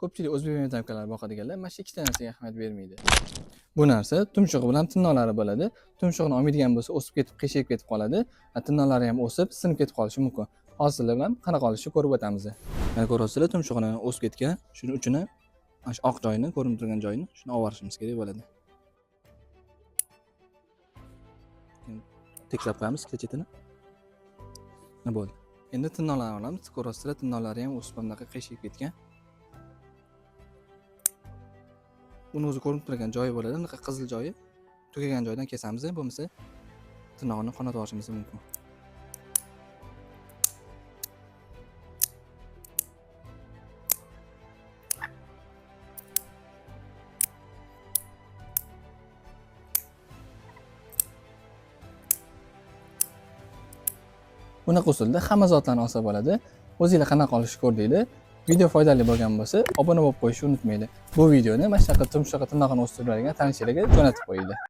Ko'pchilik o'zbek metalkalar boqadiganlar mana shu ikkita narsaga ahamiyat bermaydi. Bu narsa tumshug'i bilan tirnoqlari bo'ladi. Tumshug'ini olmaydigan bo'lsa, o'sib ketib, qiyshayib ketib qoladi. Tirnoqlari ham o'sib, sinib ketib qolishi mumkin. Hozir sizlar bilan qanaqa olishni ko'rib o'tamiz. Mana ko'ryapsizlar, tumshug'ini o'sib ketgan. Shuning uchini, mana shu oq joyini, ko'rinib turgan joyini shuni olib olishimiz kerak bo'ladi. Tekrab qo'yamiz ikkita chetini. Bo'ldi. Endi tirnoqlarni olamiz. Ko'ryapsizlar, tirnoqlari ham o'sib bunaqa qiyshayib ketgan. Buni o'zi ko'rinib turgan joyi bo'ladi. Bunaqa qizil joyi tugagan joydan kesamiz, bo'lmasa tirnoqni qonatib olishimiz mumkin. Bunaqa usulda hamma zotlarni olsa bo'ladi. O'zingizlar qanaqa olishni ko'rdinglar? Video foydali bo'lgan bo'lsa, obuna bo'lib qo'yishni unutmanglar. Bu videoni mana shunaqa tumshug'i tirnog'ini o'stirib bergan tanishlarga jo'natib qo'yinglar.